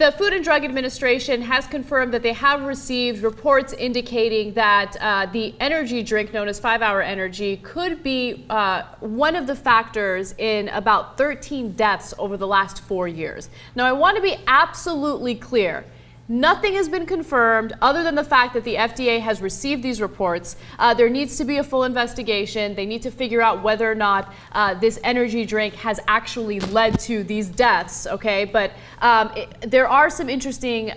The Food and Drug Administration has confirmed that they have received reports indicating that the energy drink known as 5-Hour Energy could be one of the factors in about 13 deaths over the last 4 years. Now, I want to be absolutely clear. Nothing has been confirmed other than the fact that the FDA has received these reports. There needs to be a full investigation. They need to figure out whether or not this energy drink has actually led to these deaths, okay? But there are some interesting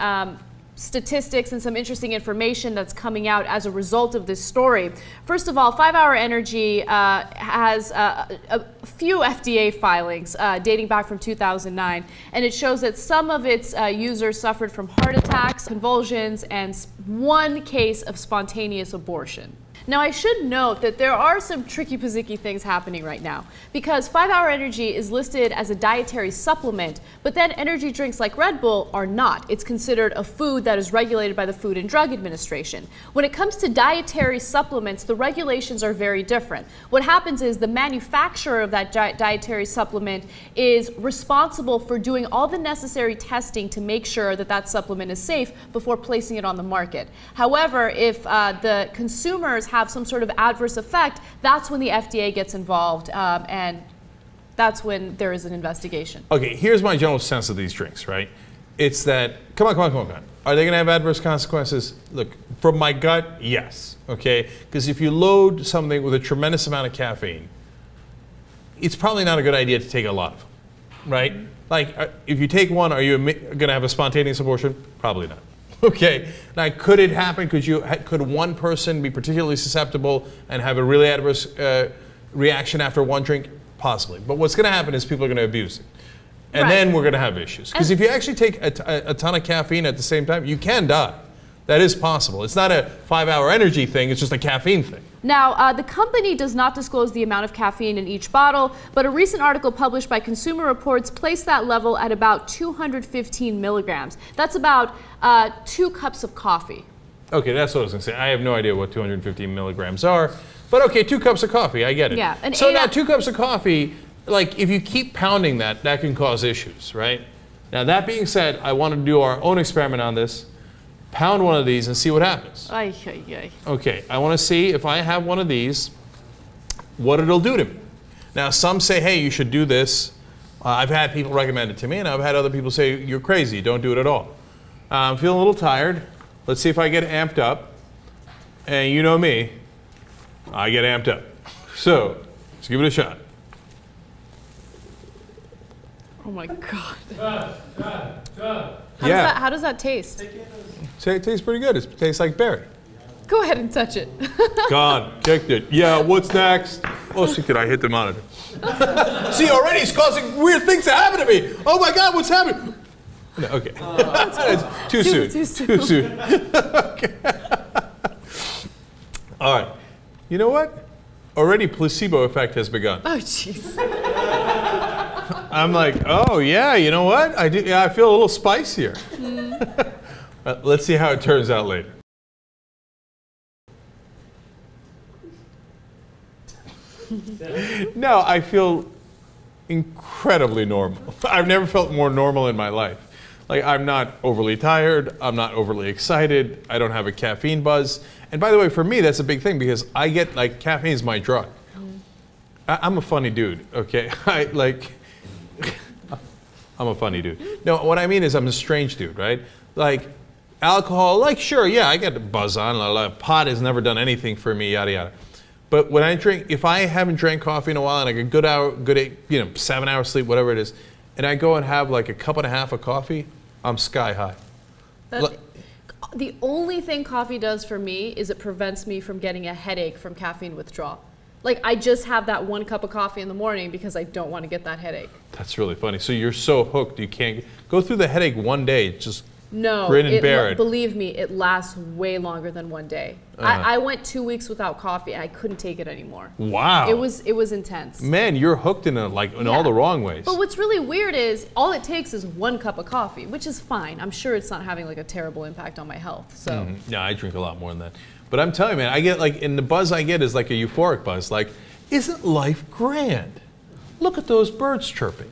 statistics and some interesting information that's coming out as a result of this story. First of all, 5-Hour Energy has a few FDA filings dating back from 2009, and it shows that some of its users suffered from heart attacks, convulsions, and one case of spontaneous abortion. Now, I should note that there are some tricky-pizzicky things happening right now, because 5-Hour Energy is listed as a dietary supplement, but then energy drinks like Red Bull are not. It's considered a food that is regulated by the Food and Drug Administration. When it comes to dietary supplements, the regulations are very different. What happens is the manufacturer of that dietary supplement is responsible for doing all the necessary testing to make sure that that supplement is safe before placing it on the market. However, if the consumers have some sort of adverse effect, that's when the FDA gets involved, and that's when there is an investigation. Okay, here's my general sense of these drinks, right? It's that, come on. Are they gonna have adverse consequences? Look, from my gut, yes, okay? Because if you load something with a tremendous amount of caffeine, it's probably not a good idea to take a lot of them, right? Like, if you take one, are you gonna have a spontaneous abortion? Probably not. Okay, now could it happen? Could one person be particularly susceptible and have a really adverse reaction after one drink? Possibly. But what's going to happen is people are going to abuse it. And then we're going to have issues. Because if you actually take a ton of caffeine at the same time, you can die. That is possible. It's not a 5-Hour Energy thing, it's just a caffeine thing. Now, the company does not disclose the amount of caffeine in each bottle, but a recent article published by Consumer Reports placed that level at about 215 milligrams. That's about 2 cups of coffee. Okay, that's what I was going to say. I have no idea what 215 milligrams are, but okay, 2 cups of coffee, I get it. Yeah, so now 2 cups of coffee, like if you keep pounding that can cause issues, right? Now that being said, I want to do our own experiment on this. Pound one of these and see what happens. Ay, ay, ay. Okay, I want to see if I have one of these, what it'll do to me. Now, some say, hey, you should do this. I've had people recommend it to me, and I've had other people say, you're crazy, don't do it at all. I'm feeling a little tired. Let's see if I get amped up. And you know me, I get amped up. So, let's give it a shot. Oh my God. Yeah. How does that taste? It tastes pretty good. It tastes like Barry. Go ahead and touch it. God, kicked it. Yeah, what's next? Oh, shit, did I hit the monitor? See, already it's causing weird things to happen to me. Oh my God, what's happening? No, okay. Too soon. Too soon. Okay. All right. You know what? Already placebo effect has begun. Oh, jeez. I'm like, oh yeah, you know what? I feel a little spicier. Let's see how it turns out later. No, I feel incredibly normal. I've never felt more normal in my life. Like, I'm not overly tired, I'm not overly excited, I don't have a caffeine buzz. And by the way, for me, that's a big thing because I get, like, caffeine is my drug. I'm a funny dude, okay? I'm a funny dude. No, what I mean is I'm a strange dude, right? Like, alcohol, like, sure, yeah, I get a buzz on. Pot has never done anything for me, yada, yada. But when I drink, if I haven't drank coffee in a while and I get good 7 hours sleep, whatever it is, and I go and have like a cup and a half of coffee, I'm sky high. The only thing coffee does for me is it prevents me from getting a headache from caffeine withdrawal. Like, I just have that 1 cup of coffee in the morning because I don't want to get that headache. That's really funny. So you're so hooked, you can't go through the headache one day, just no, grin and bear it. Believe me, it lasts way longer than 1 day. I went 2 weeks without coffee and I couldn't take it anymore. Wow. It was intense. Man, you're hooked in all the wrong ways. But what's really weird is all it takes is 1 cup of coffee, which is fine. I'm sure it's not having like a terrible impact on my health. So Yeah, I drink a lot more than that. But I'm telling you, man, I get like, and the buzz I get is like a euphoric buzz. Like, isn't life grand? Look at those birds chirping.